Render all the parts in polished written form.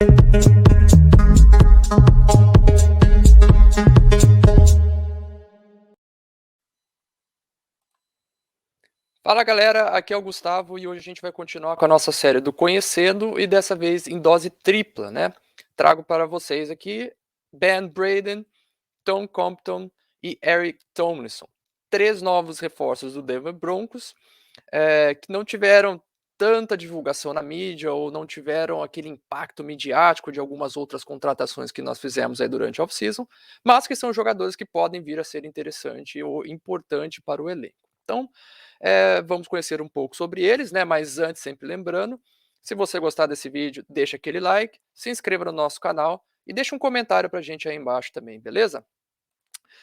Fala galera, aqui é o Gustavo e hoje a gente vai continuar com a nossa série do Conhecendo e dessa vez em dose tripla, né? Trago para vocês aqui Ben Braden, Tom Compton e Eric Tomlinson. 3 novos reforços do Denver Broncos que não tiveram tanta divulgação na mídia ou não tiveram aquele impacto midiático de algumas outras contratações que nós fizemos aí durante a off-season, mas que são jogadores que podem vir a ser interessante ou importante para o elenco. Então, vamos conhecer um pouco sobre eles, né? Mas antes, sempre lembrando, se você gostar desse vídeo, deixa aquele like, se inscreva no nosso canal e deixa um comentário para a gente aí embaixo também, beleza?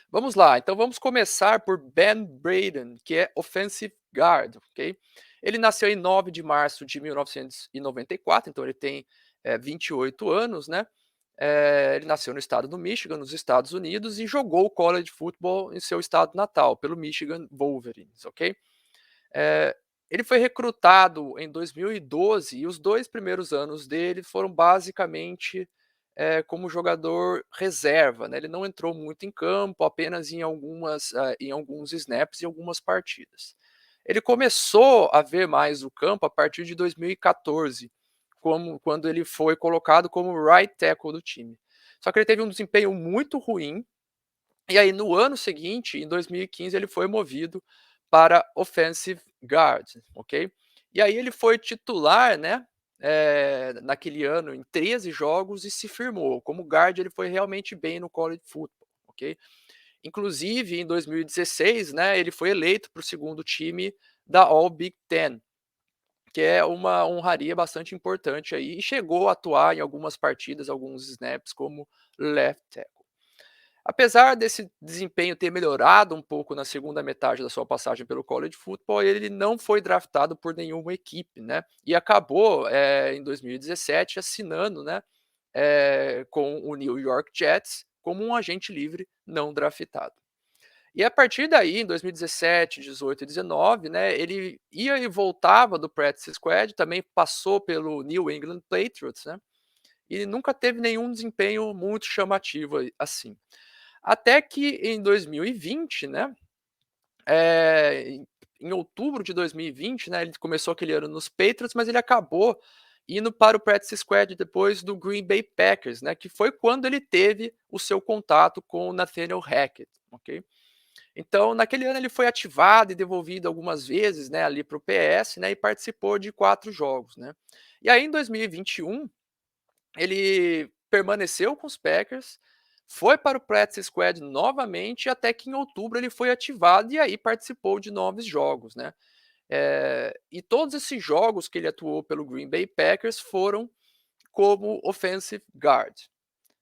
Vamos lá, então vamos começar por Ben Braden, que é offensive guard, ok? Ele nasceu em 9 de março de 1994, então ele tem 28 anos, né? Ele nasceu no estado do Michigan, nos Estados Unidos, e jogou college football em seu estado natal, pelo Michigan Wolverines, ok? Eh, ele foi recrutado em 2012 e os 2 primeiros anos dele foram basicamente, como jogador reserva, né, ele não entrou muito em campo, apenas em alguns snaps em algumas partidas. Ele começou a ver mais o campo a partir de 2014, quando ele foi colocado como right tackle do time. Só que ele teve um desempenho muito ruim e aí no ano seguinte, em 2015, ele foi movido para offensive guard, ok? E aí ele foi titular, né, naquele ano em 13 jogos e se firmou. Como guard ele foi realmente bem no college football, ok? Inclusive em 2016, né, ele foi eleito para o segundo time da All Big Ten, que é uma honraria bastante importante aí, e chegou a atuar em algumas partidas, alguns snaps como left tackle. Apesar desse desempenho ter melhorado um pouco na segunda metade da sua passagem pelo college football, ele não foi draftado por nenhuma equipe, né? E acabou em 2017 assinando, né, com o New York Jets como um agente livre não draftado. E a partir daí, em 2017, 18 e 19, né, ele ia e voltava do practice squad, também passou pelo New England Patriots, né? E nunca teve nenhum desempenho muito chamativo assim. Até que em 2020, né, em outubro de 2020, né, ele começou aquele ano nos Patriots, mas ele acabou indo para o practice squad depois do Green Bay Packers, né, que foi quando ele teve o seu contato com o Nathaniel Hackett, ok? Então, naquele ano ele foi ativado e devolvido algumas vezes, né, ali para o PS, né, e participou de 4 jogos, né. E aí em 2021 ele permaneceu com os Packers, foi para o practice squad novamente, até que em outubro ele foi ativado e aí participou de 9 jogos, né. E todos esses jogos que ele atuou pelo Green Bay Packers foram como offensive guard,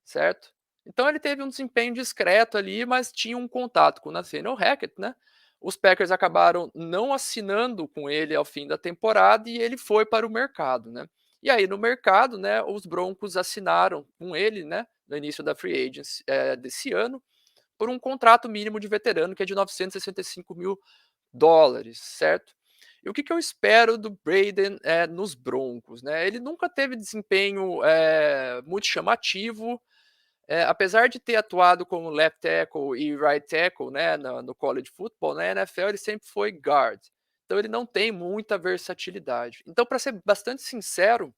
certo. Então ele teve um desempenho discreto ali, mas tinha um contato com o Nathaniel Hackett, né. Os Packers acabaram não assinando com ele ao fim da temporada e ele foi para o mercado, né. E aí no mercado, né, os Broncos assinaram com ele, né, no início da free agency, desse ano, por um contrato mínimo de veterano que é de 965 mil dólares, certo. E o que que eu espero do Braden, nos Broncos, né. Ele nunca teve desempenho, muito chamativo, apesar de ter atuado como left tackle e right tackle, né, no college football, na NFL ele sempre foi guard. Então ele não tem muita versatilidade. Então, para ser bastante sincero,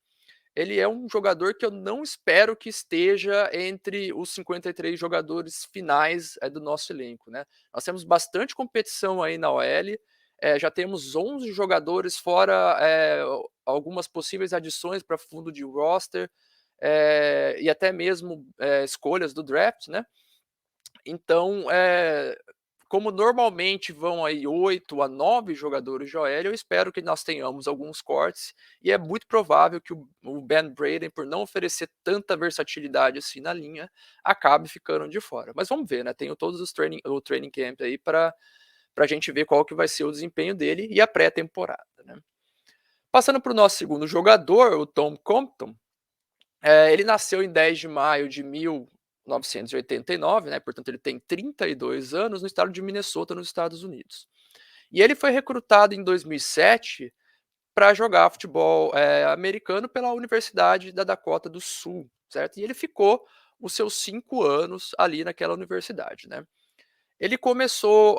ele é um jogador que eu não espero que esteja entre os 53 jogadores finais, do nosso elenco, né. Nós temos bastante competição aí na OL, já temos 11 jogadores fora, algumas possíveis adições para fundo de roster, e até mesmo, escolhas do draft, né. Então, como normalmente vão aí 8 a 9 jogadores de OL, eu espero que nós tenhamos alguns cortes, e é muito provável que o Ben Braden, por não oferecer tanta versatilidade assim na linha, acabe ficando de fora. Mas vamos ver, né, tenho todos os o training camp aí para a gente ver qual que vai ser o desempenho dele e a pré-temporada, né. Passando para o nosso segundo jogador, o Tom Compton, ele nasceu em 10 de maio de 1989, né, portanto ele tem 32 anos, no estado de Minnesota, nos Estados Unidos. E ele foi recrutado em 2007 para jogar futebol americano pela Universidade da Dakota do Sul, certo? E ele ficou os seus 5 anos ali naquela universidade, né? Ele começou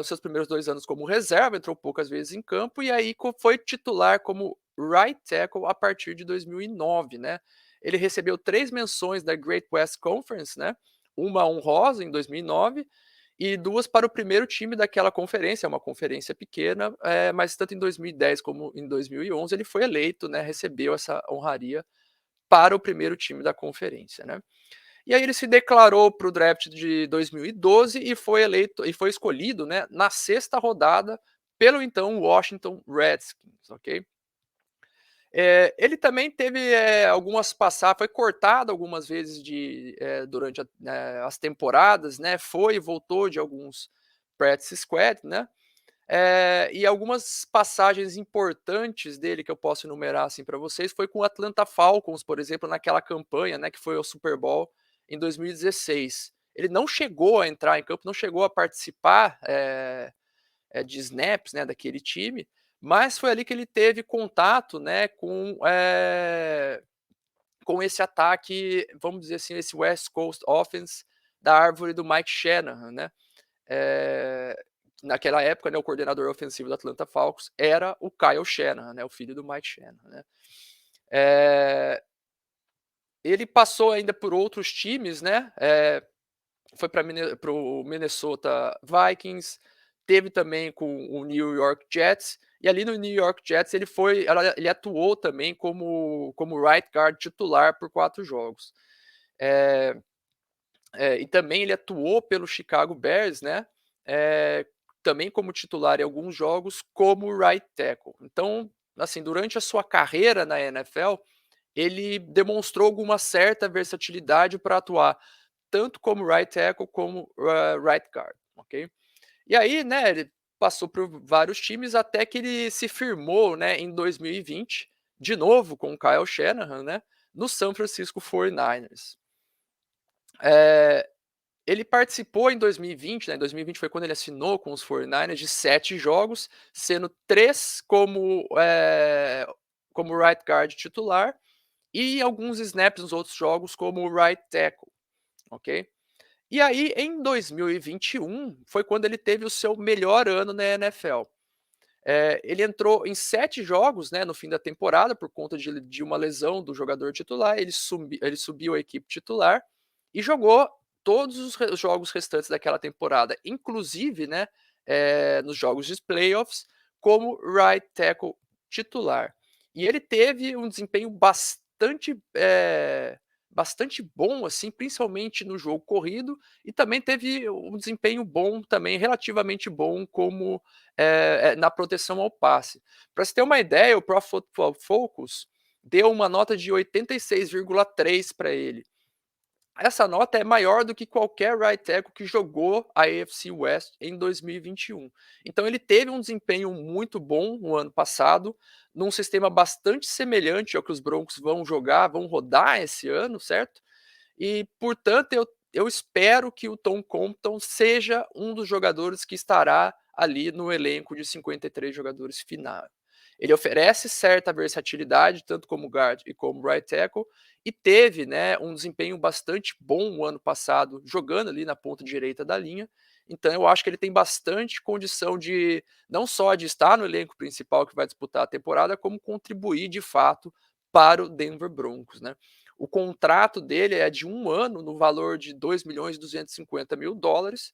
os seus primeiros 2 anos como reserva, entrou poucas vezes em campo e aí foi titular como right tackle a partir de 2009, né? Ele recebeu 3 menções da Great West Conference, né? Uma honrosa em 2009 e 2 para o primeiro time daquela conferência, é uma conferência pequena, mas tanto em 2010 como em 2011 ele foi eleito, né? Recebeu essa honraria para o primeiro time da conferência, né? E aí ele se declarou para o draft de 2012 e foi eleito e foi escolhido, né, na sexta rodada pelo então Washington Redskins, ok? Ele também teve algumas passagens, foi cortado algumas vezes durante as temporadas, né? Foi e voltou de alguns practice squad, né? E algumas passagens importantes dele que eu posso enumerar assim para vocês foi com o Atlanta Falcons, por exemplo, naquela campanha, né, que foi o Super Bowl em 2016. Ele não chegou a entrar em campo, não chegou a participar de snaps, né, daquele time, mas foi ali que ele teve contato, né, com esse ataque, vamos dizer assim, esse West Coast Offense da árvore do Mike Shanahan, né? Eh, Naquela época, né, o coordenador ofensivo do Atlanta Falcons era o Kyle Shanahan, né, o filho do Mike Shanahan, né? Ele passou ainda por outros times, né? Foi para o Minnesota Vikings, teve também com o New York Jets, e ali no New York Jets ele atuou também como right guard titular por 4 jogos. Eh, e também ele atuou pelo Chicago Bears, né? Eh, Também como titular em alguns jogos, como right tackle. Então, assim, durante a sua carreira na NFL, ele demonstrou alguma certa versatilidade para atuar tanto como right tackle como right guard, ok? E aí, né, ele passou por vários times até que ele se firmou, né, em 2020, de novo com o Kyle Shanahan, né, no San Francisco 49ers. Ele participou em 2020, né, em 2020 foi quando ele assinou com os 49ers, de 7 jogos, sendo 3 como right guard titular e alguns snaps nos outros jogos como right tackle, ok? E aí, em 2021, foi quando ele teve o seu melhor ano na NFL. Ele entrou em 7 jogos, né, no fim da temporada, por conta de uma lesão do jogador titular. Ele subiu a equipe titular e jogou todos os jogos restantes daquela temporada, inclusive, né, nos jogos de playoffs, como right tackle titular. E ele teve um desempenho bastante bom, assim, principalmente no jogo corrido, e também teve um desempenho bom, também relativamente bom, como na proteção ao passe. Para você ter uma ideia, o Pro Football Focus deu uma nota de 86,3 para ele. Essa nota é maior do que qualquer right tackle que jogou a AFC West em 2021. Então ele teve um desempenho muito bom no ano passado, num sistema bastante semelhante ao que os Broncos vão jogar, vão rodar esse ano, certo? E, portanto, eu espero que o Tom Compton seja um dos jogadores que estará ali no elenco de 53 jogadores final. Ele oferece certa versatilidade, tanto como guard e como right tackle, e teve, né, um desempenho bastante bom o ano passado, jogando ali na ponta direita da linha. Então eu acho que ele tem bastante condição de não só de estar no elenco principal que vai disputar a temporada, como contribuir de fato para o Denver Broncos, né? O contrato dele é de 1 ano, no valor de 2.250.000 dólares.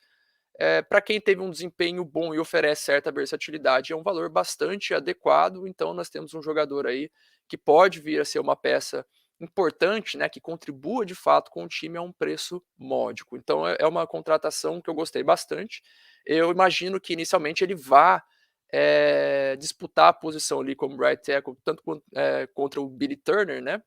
Para quem teve um desempenho bom e oferece certa versatilidade, é um valor bastante adequado. Então, nós temos um jogador aí que pode vir a ser uma peça importante, né, que contribua de fato com o time a um preço módico. Então, é uma contratação que eu gostei bastante. Eu imagino que inicialmente ele vá disputar a posição ali como right tackle, tanto contra o Billy Turner, né,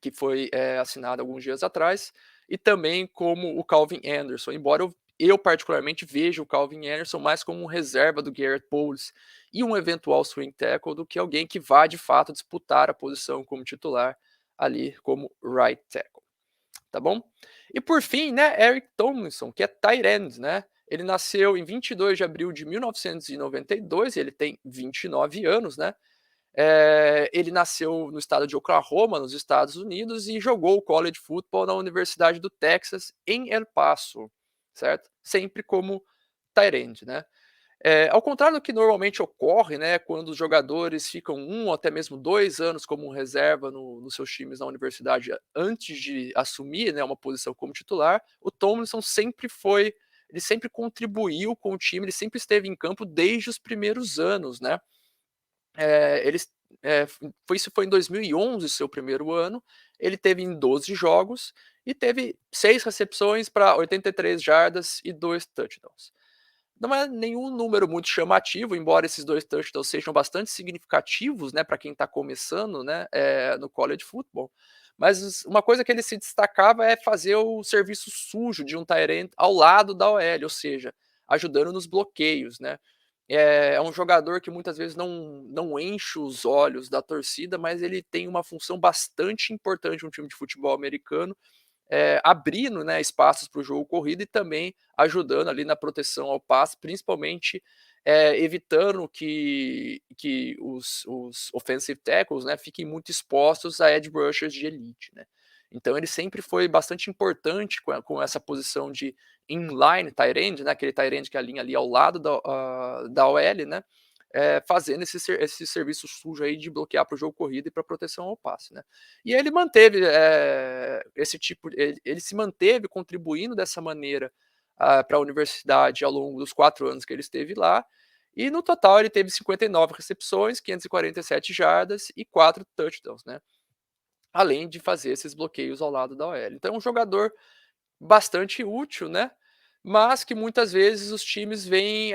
que foi assinado alguns dias atrás, e também como o Calvin Anderson, embora eu particularmente vejo o Calvin Anderson mais como um reserva do Garrett Bowles e um eventual swing tackle do que alguém que vá de fato disputar a posição como titular ali como right tackle, tá bom? E por fim, né, Eric Tomlinson, que é tight end, né? Ele nasceu em 22 de abril de 1992, ele tem 29 anos, né? Ele nasceu no estado de Oklahoma, nos Estados Unidos, e jogou college football na Universidade do Texas, em El Paso, certo? Sempre como tight end, né? Ao contrário do que normalmente ocorre, né, quando os jogadores ficam 1 ou até mesmo 2 anos como reserva nos seus times na universidade antes de assumir, né, uma posição como titular, o Tomlinson ele sempre contribuiu com o time, ele sempre esteve em campo desde os primeiros anos, né. Eles isso foi em 2011, seu primeiro ano, ele teve em 12 jogos e teve 6 recepções para 83 jardas e 2 touchdowns. Não é nenhum número muito chamativo, embora esses 2 touchdowns sejam bastante significativos, né, para quem está começando, né, no college football, mas uma coisa que ele se destacava é fazer o serviço sujo de um tight end ao lado da OL, ou seja, ajudando nos bloqueios, né. É um jogador que muitas vezes não enche os olhos da torcida, mas ele tem uma função bastante importante no time de futebol americano, abrindo, né, espaços para o jogo corrido e também ajudando ali na proteção ao passe, principalmente, evitando que os offensive tackles, né, fiquem muito expostos a edge rushers de elite, né. Então ele sempre foi bastante importante com essa posição de inline tight end, né, aquele tight end que alinha ali ao lado da OL, né, fazendo esse serviço sujo aí de bloquear para o jogo corrido e para proteção ao passe, né. E ele manteve, esse tipo ele se manteve contribuindo dessa maneira, para a universidade ao longo dos 4 anos que ele esteve lá, e no total ele teve 59 recepções, 547 jardas e 4 touchdowns, né, além de fazer esses bloqueios ao lado da OL. Então é um jogador bastante útil, né, mas que muitas vezes os times veem,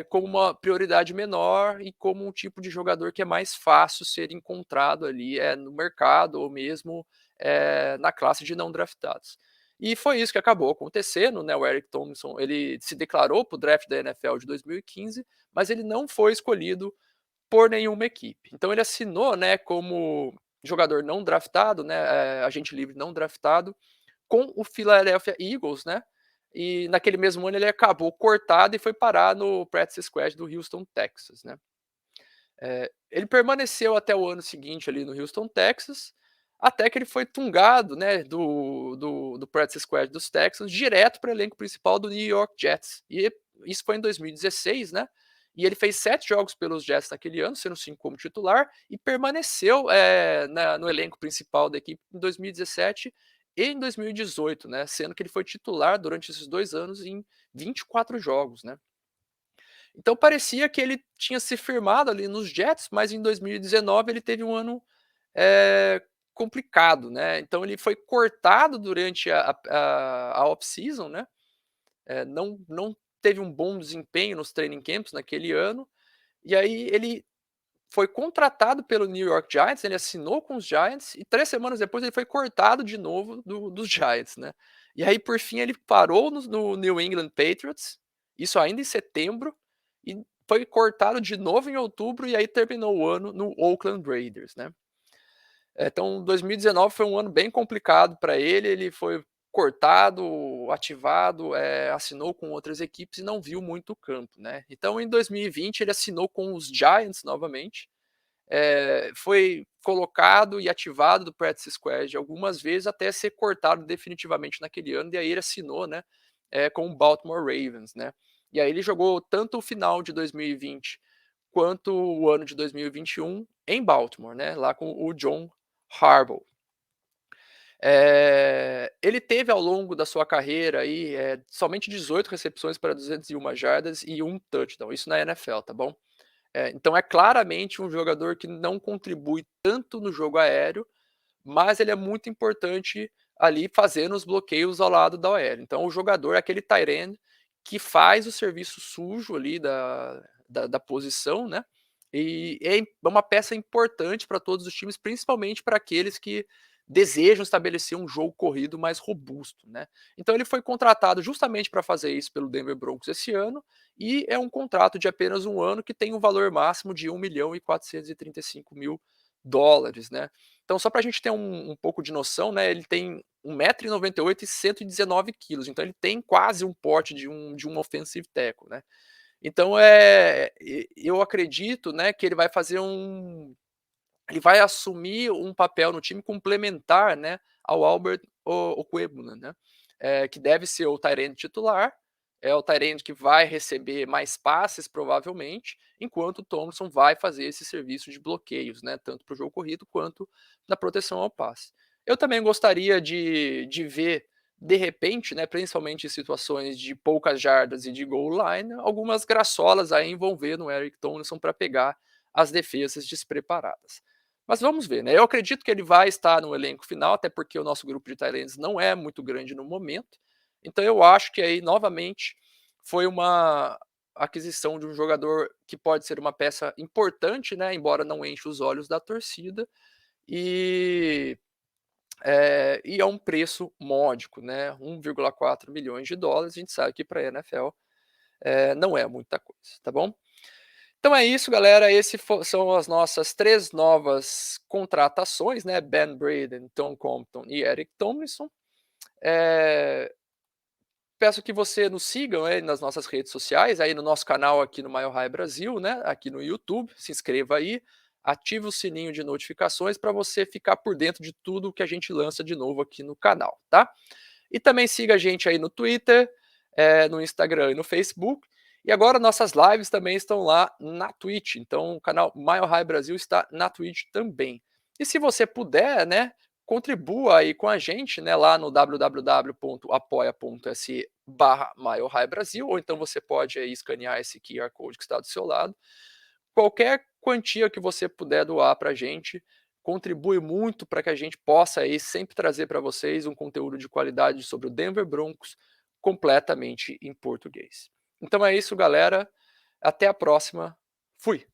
como uma prioridade menor e como um tipo de jogador que é mais fácil ser encontrado ali, no mercado ou mesmo, na classe de não draftados. E foi isso que acabou acontecendo, né, o Eric Thompson, ele se declarou para o draft da NFL de 2015, mas ele não foi escolhido por nenhuma equipe. Então ele assinou, né, como jogador não draftado, né, agente livre não draftado, com o Philadelphia Eagles, né, e naquele mesmo ano ele acabou cortado e foi parar no practice squad do Houston, Texas, né. Ele permaneceu até o ano seguinte ali no Houston, Texas, até que ele foi tungado, né, do practice squad dos Texans direto para o elenco principal do New York Jets. E isso foi em 2016, né, e ele fez 7 jogos pelos Jets naquele ano, sendo 5 como titular, e permaneceu, no elenco principal da equipe em 2017 e em 2018, né, sendo que ele foi titular durante esses 2 anos em 24 jogos, né. Então parecia que ele tinha se firmado ali nos Jets, mas em 2019 ele teve um ano, complicado, né. Então ele foi cortado durante a off-season, né, não teve um bom desempenho nos training camps naquele ano, e aí ele foi contratado pelo New York Giants, ele assinou com os Giants e 3 semanas depois ele foi cortado de novo dos Giants, né. E aí por fim ele parou no New England Patriots, isso ainda em setembro, e foi cortado de novo em outubro e aí terminou o ano no Oakland Raiders, né. Então 2019 foi um ano bem complicado para ele, ele foi cortado, ativado, assinou com outras equipes e não viu muito o campo, né. Então em 2020 ele assinou com os Giants novamente, foi colocado e ativado do practice squad algumas vezes até ser cortado definitivamente naquele ano, e aí ele assinou, né, com o Baltimore Ravens, né. E aí ele jogou tanto o final de 2020 quanto o ano de 2021 em Baltimore, né, lá com o John Harbaugh. Ele teve ao longo da sua carreira aí, somente 18 recepções para 201 jardas e 1 touchdown, isso na NFL, tá bom? Então é claramente um jogador que não contribui tanto no jogo aéreo, mas ele é muito importante ali fazendo os bloqueios ao lado da OL. Então o jogador é aquele tight end que faz o serviço sujo ali da posição, né, e é uma peça importante para todos os times, principalmente para aqueles que desejam estabelecer um jogo corrido mais robusto, né. Então ele foi contratado justamente para fazer isso pelo Denver Broncos esse ano, e é um contrato de apenas um ano que tem um valor máximo de $1.435.000, né. Então só para a gente ter um pouco de noção, né, ele tem 1,98 m e 119 quilos, então ele tem quase um porte de um offensive tackle, né. Então, eu acredito, né, que ele vai assumir um papel no time complementar, né, ao Albert Okwebona, né, que deve ser o tight end titular, é o tight end que vai receber mais passes provavelmente, enquanto o Thompson vai fazer esse serviço de bloqueios, né, tanto para o jogo corrido quanto na proteção ao passe. Eu também gostaria de ver, de repente, né, principalmente em situações de poucas jardas e de goal line, algumas graçolas aí envolvendo o Eric Tomlinson para pegar as defesas despreparadas. Mas vamos ver, né? Eu acredito que ele vai estar no elenco final, até porque o nosso grupo de tight ends não é muito grande no momento. Então eu acho que aí, novamente, foi uma aquisição de um jogador que pode ser uma peça importante, né? Embora não enche os olhos da torcida. E e é um preço módico, né? 1,4 milhões de dólares. A gente sabe que para a NFL não é muita coisa, tá bom? Então é isso, galera. São as nossas 3 novas contratações, né? Ben Braden, Tom Compton e Eric Tomlinson. Eh, Peço que você nos sigam aí nas nossas redes sociais, aí no nosso canal aqui no Mile High Brasil, né? Aqui no YouTube. Se inscreva aí, ative o sininho de notificações para você ficar por dentro de tudo que a gente lança de novo aqui no canal, tá? E também siga a gente aí no Twitter, no Instagram e no Facebook. E agora nossas lives também estão lá na Twitch. Então o canal Mile High Brasil está na Twitch também. E se você puder, né, contribua aí com a gente, né, lá no www.apoia.se/Mile High Brasil, ou então você pode aí escanear esse QR Code que está do seu lado. Qualquer quantia que você puder doar para a gente contribui muito para que a gente possa aí sempre trazer para vocês um conteúdo de qualidade sobre o Denver Broncos completamente em português. Então é isso, galera. Até a próxima. Fui!